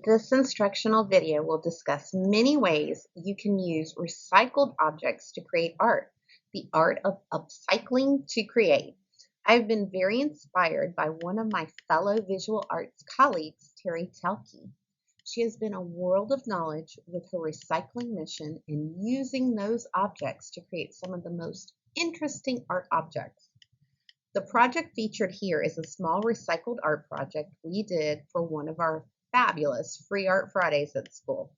This instructional video will discuss many ways you can use recycled objects to create art, the art of upcycling to create. I've been very inspired by one of my fellow visual arts colleagues, Terry Telke. She has been a world of knowledge with her recycling mission and using those objects to create some of the most interesting art objects. The project featured here is a small recycled art project we did for one of our fabulous Free Art Fridays at school.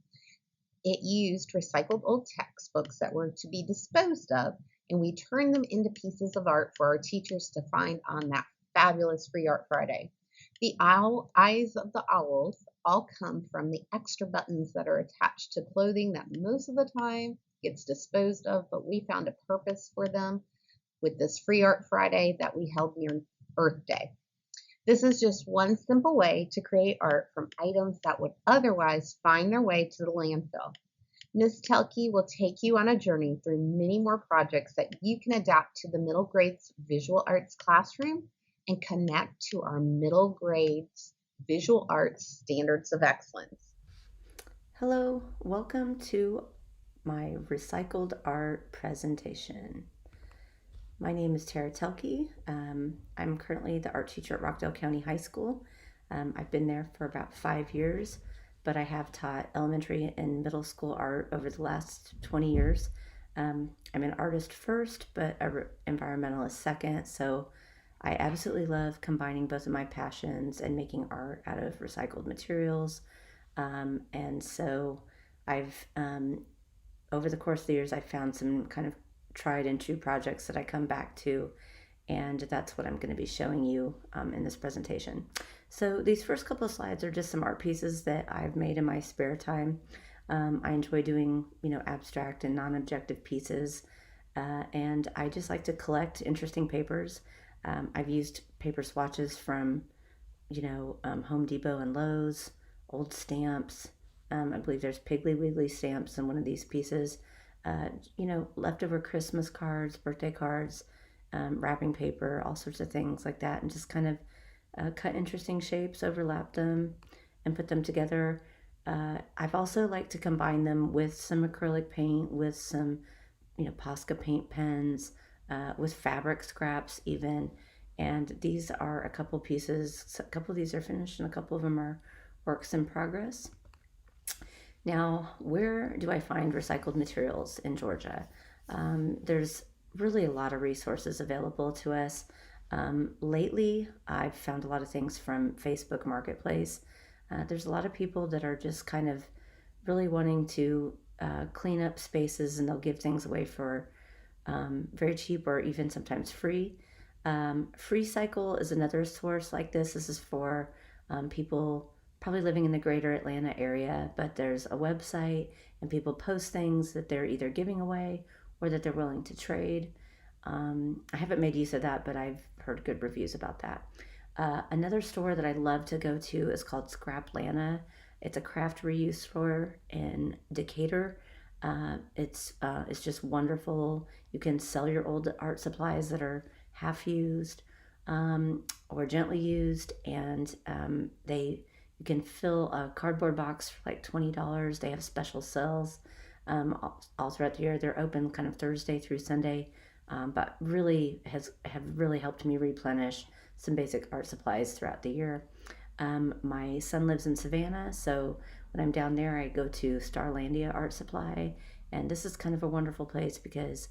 It used recycled old textbooks that were to be disposed of, and we turned them into pieces of art for our teachers to find on that fabulous Free Art Friday. The eyes of the owls all come from the extra buttons that are attached to clothing that most of the time gets disposed of, but we found a purpose for them with this Free Art Friday that we held near Earth Day. This is just one simple way to create art from items that would otherwise find their way to the landfill. Ms. Telke will take you on a journey through many more projects that you can adapt to the middle grades visual arts classroom and connect to our middle grades visual arts standards of excellence. Hello, welcome to my recycled art presentation. My name is Tara Telke. I'm currently the art teacher at Rockdale County High School. I've been there for about 5 years, but I have taught elementary and middle school art over the last 20 years. I'm an artist first, but an environmentalist second, so I absolutely love combining both of my passions and making art out of recycled materials. And so I've, over the course of the years, I've found some kind of tried and true projects that I come back to, and that's what I'm going to be showing you in this presentation. So these first couple of slides are just some art pieces that I've made in my spare time. I enjoy doing, abstract and non-objective pieces, and I just like to collect interesting papers. I've used paper swatches from, Home Depot and Lowe's, old stamps. I believe there's Piggly Wiggly stamps in one of these pieces. Leftover Christmas cards, birthday cards, wrapping paper, all sorts of things like that, and just kind of cut interesting shapes, overlap them, and put them together. I've also liked to combine them with some acrylic paint, with some, Posca paint pens, with fabric scraps even. And these are a couple pieces. A couple of these are finished, and a couple of them are works in progress. Now, where do I find recycled materials in Georgia? There's really a lot of resources available to us. Lately, I've found a lot of things from Facebook Marketplace. There's a lot of people that are just kind of really wanting to clean up spaces, and they'll give things away for very cheap or even sometimes free. FreeCycle is another source like this. This is for people probably living in the greater Atlanta area, but there's a website and people post things that they're either giving away or that they're willing to trade. I haven't made use of that, but I've heard good reviews about that. Another store that I love to go to is called Scraplanta. It's a craft reuse store in Decatur. It's just wonderful. You can sell your old art supplies that are half used or gently used, and you can fill a cardboard box for like $20. They have special sales all throughout the year. They're open kind of Thursday through Sunday, but really have really helped me replenish some basic art supplies throughout the year. My son lives in Savannah, so when I'm down there, I go to Starlandia Art Supply, and this is kind of a wonderful place because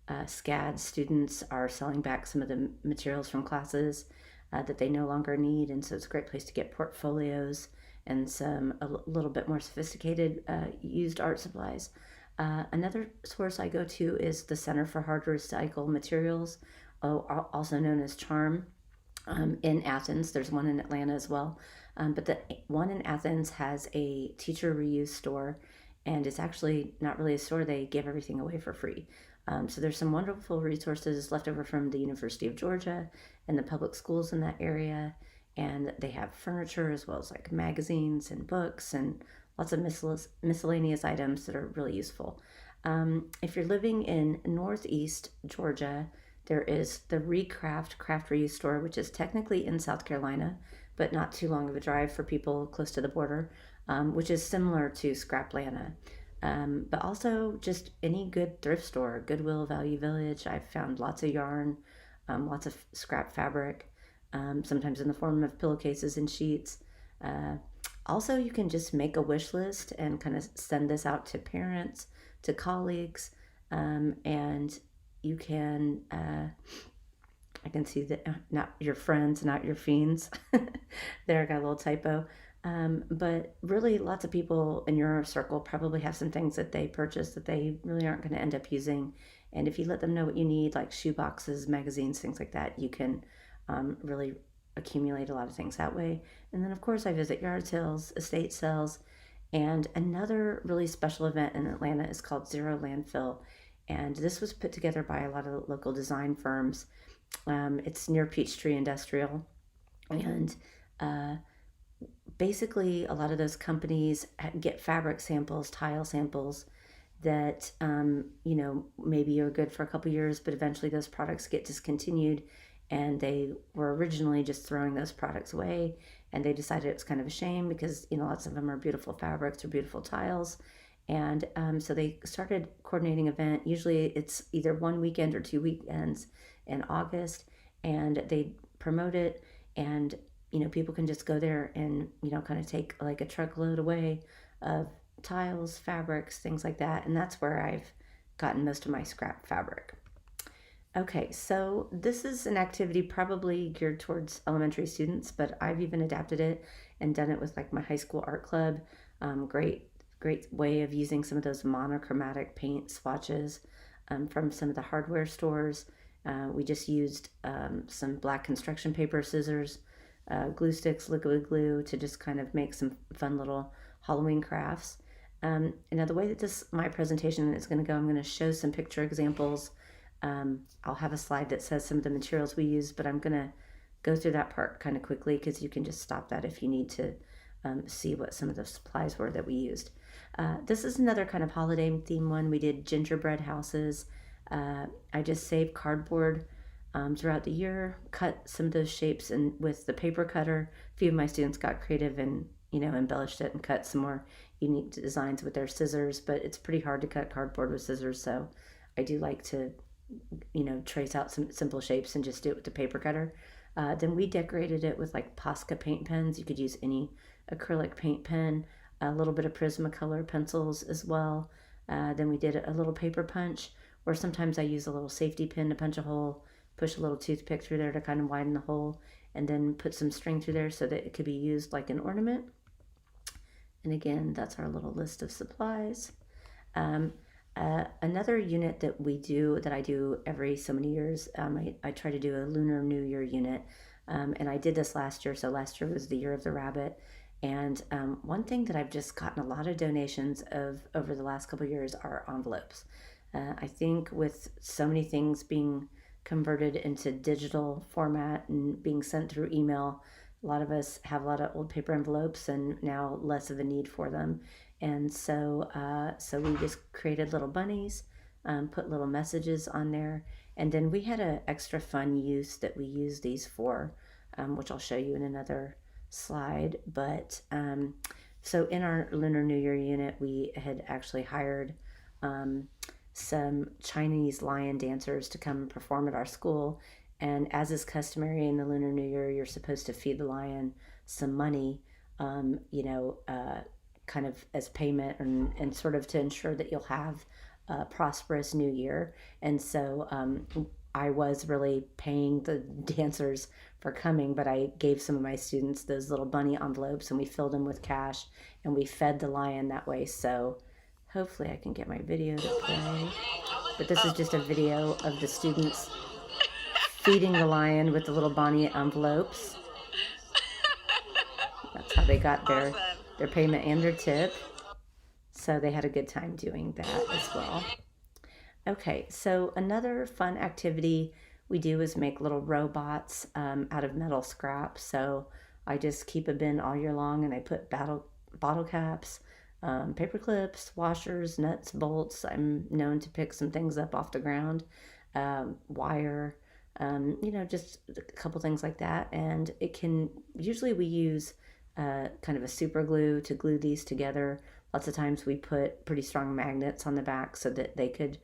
SCAD students are selling back some of the materials from classes that they no longer need, and so it's a great place to get portfolios and some a little bit more sophisticated used art supplies. Another source I go to is the Center for Hard to Recycle Materials, also known as CHARM, in Athens. There's one in Atlanta as well, but the one in Athens has a teacher reuse store, and it's actually not really a store. They give everything away for free. So there's some wonderful resources left over from the University of Georgia and the public schools in that area. And they have furniture as well as like magazines and books and lots of miscellaneous items that are really useful. If you're living in Northeast Georgia, there is the Recraft Craft Reuse Store, which is technically in South Carolina, but not too long of a drive for people close to the border. which is similar to Scraplana. But also just any good thrift store, Goodwill, Value Village. I've found lots of yarn, lots of scrap fabric, sometimes in the form of pillowcases and sheets. Uh, Also, you can just make a wish list and kind of send this out to parents, to colleagues, and you can. I can see that not your friends, not your fiends. There, I got a little typo. But really, lots of people in your circle probably have some things that they purchase that they really aren't going to end up using. And if you let them know what you need, like shoe boxes, magazines, things like that, you can really accumulate a lot of things that way. And then, of course, I visit yard sales, estate sales, and another really special event in Atlanta is called Zero Landfill. And this was put together by a lot of local design firms. It's near Peachtree Industrial. And uh, basically, a lot of those companies get fabric samples, tile samples that, maybe are good for a couple years, but eventually those products get discontinued. And they were originally just throwing those products away. And they decided it's kind of a shame because, lots of them are beautiful fabrics or beautiful tiles. And so they started coordinating an event. Usually it's either one weekend or two weekends in August, and they promote it. And people can just go there and kind of take like a truckload away of tiles, fabrics, things like that. And that's where I've gotten most of my scrap fabric. Okay, so this is an activity probably geared towards elementary students, but I've even adapted it and done it with like my high school art club. Great way of using some of those monochromatic paint swatches from some of the hardware stores. We just used some black construction paper, scissors, glue sticks, liquid glue to just kind of make some fun little Halloween crafts. Now the way that my presentation is going to go, I'm going to show some picture examples. I'll have a slide that says some of the materials we use, but I'm going to go through that part kind of quickly because you can just stop that if you need to see what some of the supplies were that we used. This is another kind of holiday theme one. We did gingerbread houses. I just saved cardboard throughout the year, cut some of those shapes and with the paper cutter. A few of my students got creative and embellished it and cut some more unique designs with their scissors, but it's pretty hard to cut cardboard with scissors, so I do like to trace out some simple shapes and just do it with the paper cutter. Then we decorated it with like Posca paint pens. You could use any acrylic paint pen, a little bit of Prismacolor pencils as well. Then we did a little paper punch, or sometimes I use a little safety pin to punch a hole, push a little toothpick through there to kind of widen the hole, and then put some string through there so that it could be used like an ornament. And again, that's our little list of supplies. Another unit that I do every so many years, I try to do a Lunar New Year unit. And I did this last year. So last year was the year of the rabbit. And one thing that I've just gotten a lot of donations of over the last couple of years are envelopes. I think with so many things being converted into digital format and being sent through email, a lot of us have a lot of old paper envelopes and now less of a need for them. And so we just created little bunnies, put little messages on there, and then we had an extra fun use that we use these for, which I'll show you in another slide. But so in our Lunar New Year unit, we had actually hired some Chinese lion dancers to come perform at our school. And as is customary in the Lunar New Year, you're supposed to feed the lion some money, um, you know, uh, kind of as payment and sort of to ensure that you'll have a prosperous new year. And so I was really paying the dancers for coming, but I gave some of my students those little bunny envelopes and we filled them with cash and we fed the lion that way. So hopefully I can get my video to play. But this is just a video of the students feeding the lion with the little bunny envelopes. That's how they got their payment and their tip. So they had a good time doing that as well. Okay, so another fun activity we do is make little robots out of metal scrap. So I just keep a bin all year long and I put bottle caps, paper clips, washers, nuts, bolts. I'm known to pick some things up off the ground, wire, just a couple things like that. And usually we use kind of a super glue to glue these together. Lots of times we put pretty strong magnets on the back so that they could,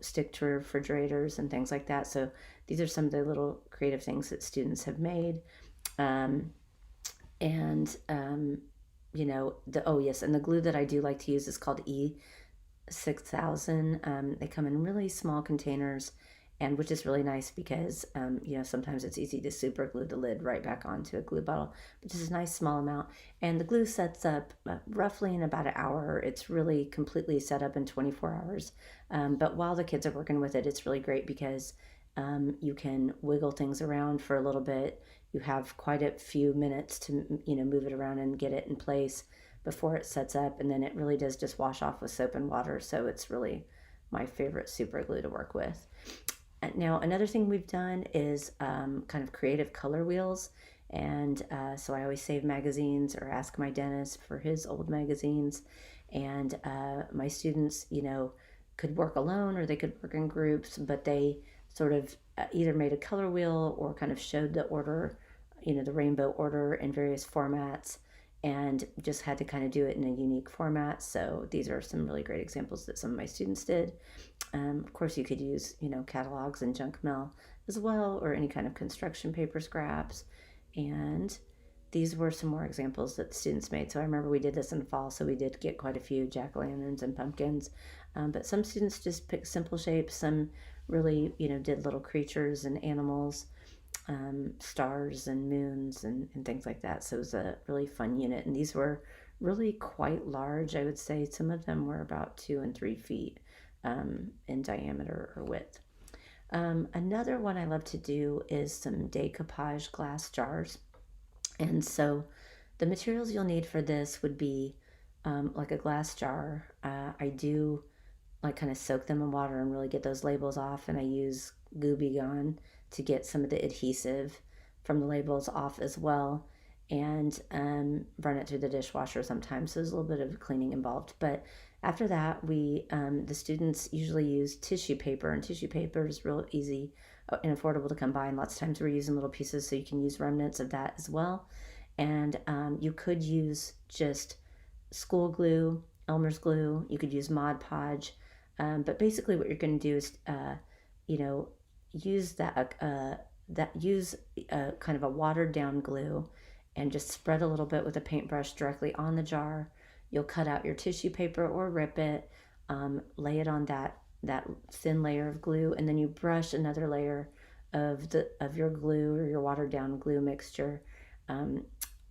stick to refrigerators and things like that. So these are some of the little creative things that students have made. Um, and oh yes, and the glue that I do like to use is called 6,000. They come in really small containers, and which is really nice because sometimes it's easy to super glue the lid right back onto a glue bottle, but just a nice small amount. And the glue sets up roughly in about an hour. It's really completely set up in 24 hours. But while the kids are working with it, it's really great because you can wiggle things around for a little bit. You have quite a few minutes to move it around and get it in place before it sets up, and then it really does just wash off with soap and water. So it's really my favorite super glue to work with. Now, another thing we've done is kind of creative color wheels. And so I always save magazines or ask my dentist for his old magazines. And my students, could work alone or they could work in groups, but they sort of either made a color wheel or kind of showed the order, the rainbow order in various formats, and just had to kind of do it in a unique format. So these are some really great examples that some of my students did. Of course, you could use, catalogs and junk mail as well, or any kind of construction paper scraps. And these were some more examples that the students made. So I remember we did this in the fall, so we did get quite a few jack-o'-lanterns and pumpkins. But some students just picked simple shapes. Some really, did little creatures and animals, stars and moons and things like that. So it was a really fun unit. And these were really quite large. I would say some of them were about 2 and 3 feet in diameter or width. Another one I love to do is some decoupage glass jars. And so the materials you'll need for this would be like a glass jar. I do like kind of soak them in water and really get those labels off, and I use Gooby Gone to get some of the adhesive from the labels off as well, and run it through the dishwasher sometimes. So there's a little bit of cleaning involved. But after that, the students usually use tissue paper, and tissue paper is real easy and affordable to come by. And lots of times we're using little pieces, so you can use remnants of that as well. And you could use just school glue, Elmer's glue. You could use Mod Podge. But basically, what you're going to do is, you know, use use kind of a watered down glue, and just spread a little bit with a paintbrush directly on the jar. You'll cut out your tissue paper or rip it, lay it on that thin layer of glue, and then you brush another layer of your glue or your watered down glue mixture, um,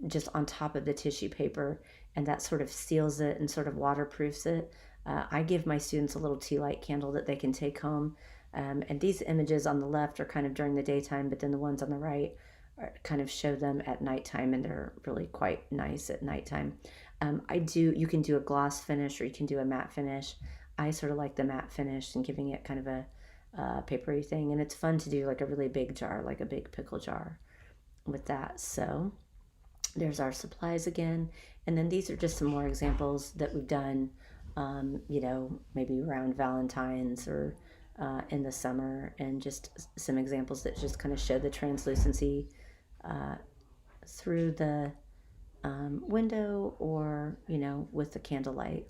just on top of the tissue paper, and that sort of seals it and sort of waterproofs it. I give my students a little tea light candle that they can take home. And these images on the left are kind of during the daytime, but then the ones on the right kind of show them at nighttime, and they're really quite nice at nighttime. You can do a gloss finish or you can do a matte finish. I sort of like the matte finish and giving it kind of a papery thing. And it's fun to do like a really big jar, like a big pickle jar with that. So there's our supplies again. And then these are just some more examples that we've done, maybe around Valentine's or in the summer, and just some examples that just kind of show the translucency uh, through the window, or, with the candlelight.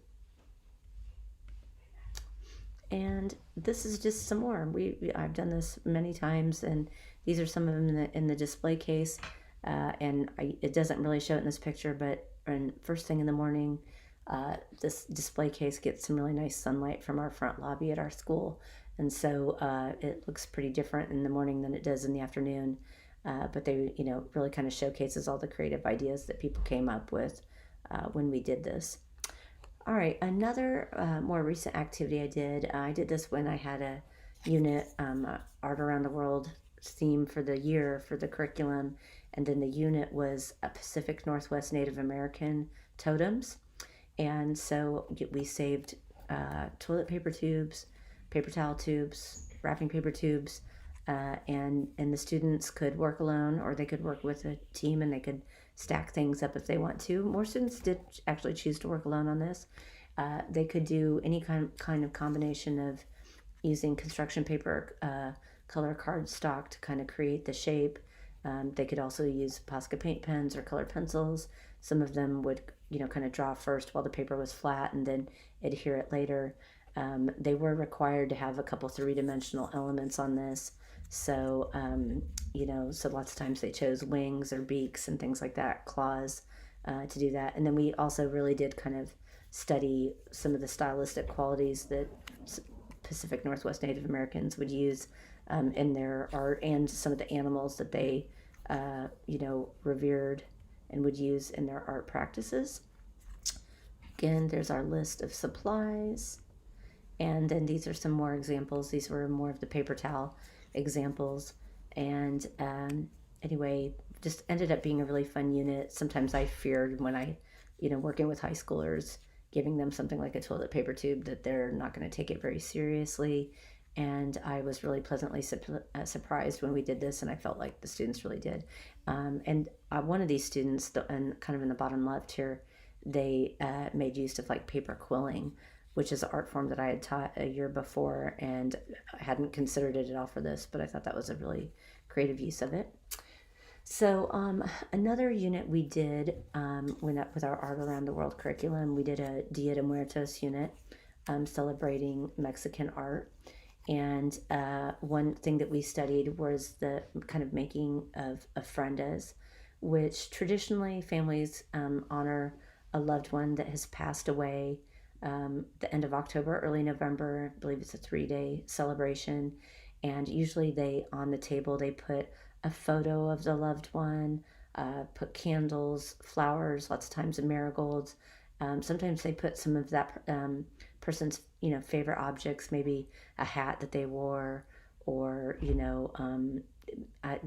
And this is just some more. I've done this many times, and these are some of them in the display case. It doesn't really show it in this picture, but first thing in the morning, this display case gets some really nice sunlight from our front lobby at our school, and so it looks pretty different in the morning than it does in the afternoon. But they, really kind of showcases all the creative ideas that people came up with when we did this. All right, another more recent activity I did this when I had a unit, Art Around the World theme for the year for the curriculum, and then the unit was a Pacific Northwest Native American totems. And so we saved toilet paper tubes, paper towel tubes, wrapping paper tubes, and the students could work alone or they could work with a team, and they could stack things up if they want to. More students did actually choose to work alone on this. They could do any kind of combination of using construction paper, color cardstock to kind of create the shape, They could also use Posca paint pens or colored pencils. Some of them would, kind of draw first while the paper was flat and then adhere it later. They were required to have a couple three-dimensional elements on this. So, so lots of times they chose wings or beaks and things like that, claws, to do that. And then we also really did kind of study some of the stylistic qualities that Pacific Northwest Native Americans would use in their art, and some of the animals that they, revered and would use in their art practices. Again, there's our list of supplies. And then these are some more examples. These were more of the paper towel examples. And anyway, just ended up being a really fun unit. Sometimes I feared when I, working with high schoolers, giving them something like a toilet paper tube, that they're not going to take it very seriously. And I was really pleasantly surprised when we did this, and I felt like the students really did. And one of these students, and kind of in the bottom left here, they made use of like paper quilling, which is an art form that I had taught a year before, and I hadn't considered it at all for this, but I thought that was a really creative use of it. So another unit we did, with our Art Around the World curriculum, we did a Dia de Muertos unit, celebrating Mexican art. And one thing that we studied was the kind of making of ofrendas, which traditionally families honor a loved one that has passed away the end of October, early November. I believe it's a 3-day celebration. And usually on the table, they put a photo of the loved one, put candles, flowers, lots of times marigolds. Sometimes they put some of that person's, favorite objects, maybe a hat that they wore, or,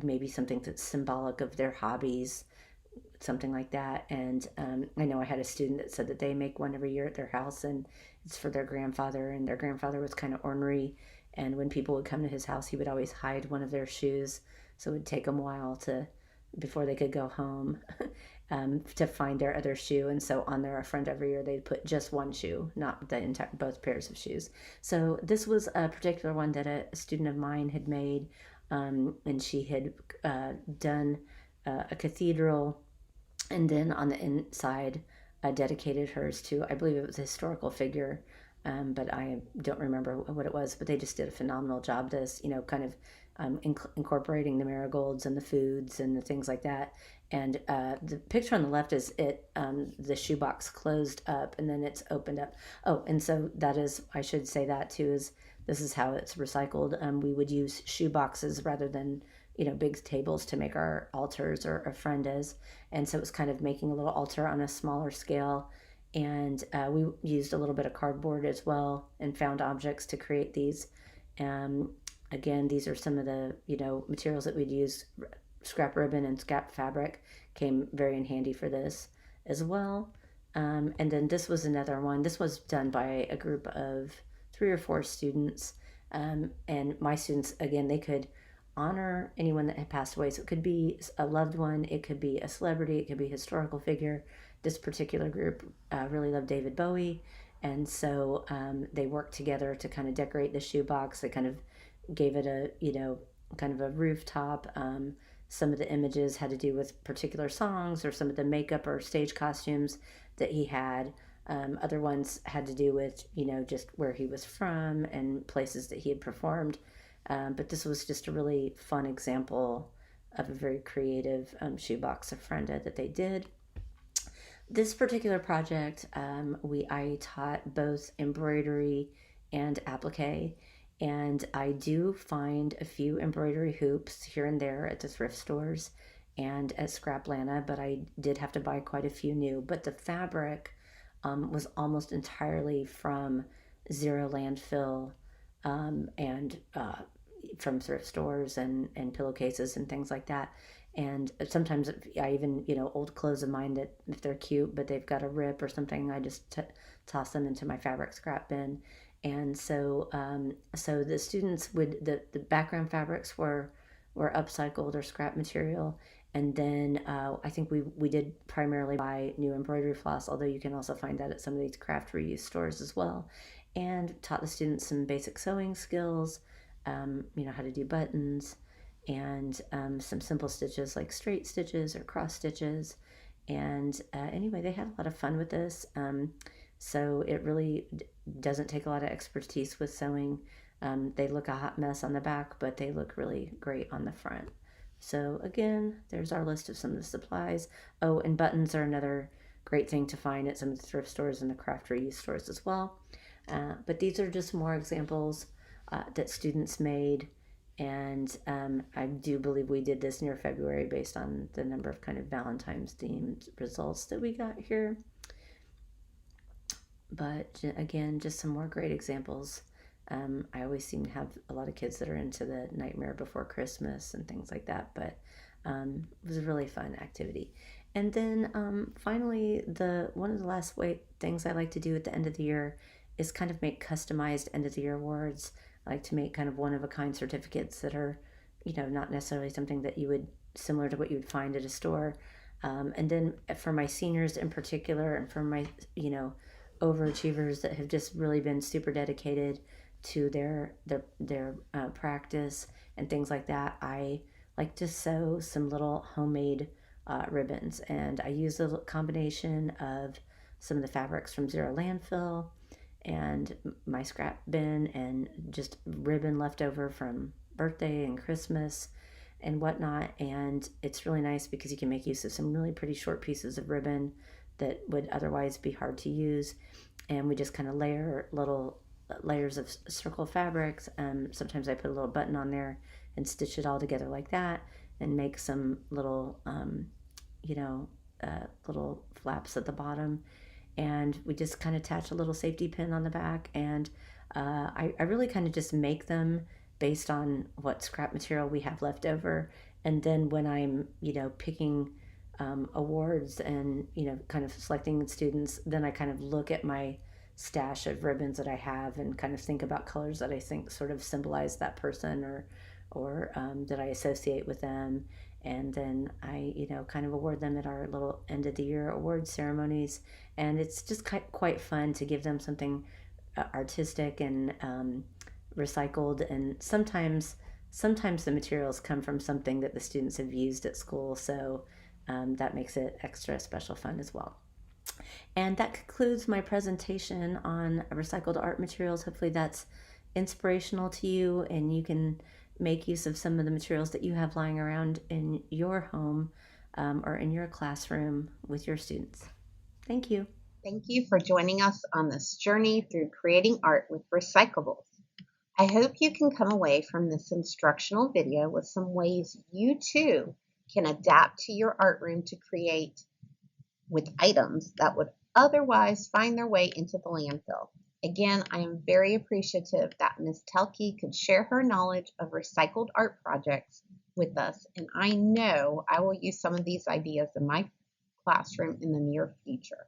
maybe something that's symbolic of their hobbies, something like that. And I know I had a student that said that they make one every year at their house, and it's for their grandfather, and their grandfather was kind of ornery. And when people would come to his house, he would always hide one of their shoes. So it would take them a while before they could go home, to find their other shoe. And so on their friend every year, they'd put just one shoe, not the entire, both pairs of shoes. So this was a particular one that a student of mine had made, and she had done a cathedral, and then on the inside, dedicated hers to, I believe it was a historical figure, but I don't remember what it was. But they just did a phenomenal job. This, kind of incorporating the marigolds and the foods and the things like that. And the picture on the left is the shoebox closed up, and then it's opened up. Oh, and so that is, I should say that too, is this is how it's recycled. We would use shoe boxes rather than big tables to make our altars or ofrendas. And so it was kind of making a little altar on a smaller scale. And we used a little bit of cardboard as well, and found objects to create these. Again, these are some of the materials that we'd use. Scrap ribbon and scrap fabric came very in handy for this as well. And then this was another one. This was done by a group of 3 or 4 students. And my students, again, they could honor anyone that had passed away. So it could be a loved one, it could be a celebrity, it could be a historical figure. This particular group really loved David Bowie. And so they worked together to kind of decorate the shoebox. They kind of gave it a, kind of a rooftop. Some of the images had to do with particular songs or some of the makeup or stage costumes that he had. Other ones had to do with, just where he was from and places that he had performed. But this was just a really fun example of a very creative shoebox ofrenda that they did. This particular project, I taught both embroidery and applique, and I do find a few embroidery hoops here and there at the thrift stores and at Scraplanta, but I did have to buy quite a few new. But the fabric was almost entirely from zero landfill, and from thrift stores and pillowcases and things like that. And sometimes I even, old clothes of mine that if they're cute, but they've got a rip or something, I just toss them into my fabric scrap bin. And so, so the students the background fabrics were upcycled or scrap material. And then I think we did primarily buy new embroidery floss, although you can also find that at some of these craft reuse stores as well. And taught the students some basic sewing skills, how to do buttons. and some simple stitches like straight stitches or cross stitches. And anyway, they had a lot of fun with this. So it really doesn't take a lot of expertise with sewing. They look a hot mess on the back, but they look really great on the front. So again, there's our list of some of the supplies. Oh, and buttons are another great thing to find at some of the thrift stores and the craft reuse stores as well. But these are just more examples that students made. And I do believe we did this near February based on the number of kind of Valentine's themed results that we got here. But again, just some more great examples. I always seem to have a lot of kids that are into the Nightmare Before Christmas and things like that. But it was a really fun activity. And then finally, the one of the last things I like to do at the end of the year is kind of make customized end of the year awards. I like to make kind of one of a kind certificates that are, not necessarily something that you would similar to what you would find at a store. And then for my seniors in particular, and for my, overachievers that have just really been super dedicated to their practice and things like that, I like to sew some little homemade ribbons, and I use a combination of some of the fabrics from Zero Landfill and my scrap bin and just ribbon left over from birthday and Christmas and whatnot. And it's really nice because you can make use of some really pretty short pieces of ribbon that would otherwise be hard to use. And we just kind of layer little layers of circle fabrics. Sometimes I put a little button on there and stitch it all together like that and make some little, little flaps at the bottom. And we just kind of attach a little safety pin on the back. And I really kind of just make them based on what scrap material we have left over. And then when I'm, picking awards and, kind of selecting students, then I kind of look at my stash of ribbons that I have and kind of think about colors that I think sort of symbolize that person or that I associate with them. And then I, kind of award them at our little end of the year award ceremonies. And it's just quite fun to give them something artistic and recycled. And sometimes the materials come from something that the students have used at school. So that makes it extra special fun as well. And that concludes my presentation on recycled art materials. Hopefully that's inspirational to you and you can make use of some of the materials that you have lying around in your home or in your classroom with your students. Thank you. Thank you for joining us on this journey through creating art with recyclables. I hope you can come away from this instructional video with some ways you too can adapt to your art room to create with items that would otherwise find their way into the landfill. Again, I am very appreciative that Ms. Telke could share her knowledge of recycled art projects with us, and I know I will use some of these ideas in my classroom in the near future.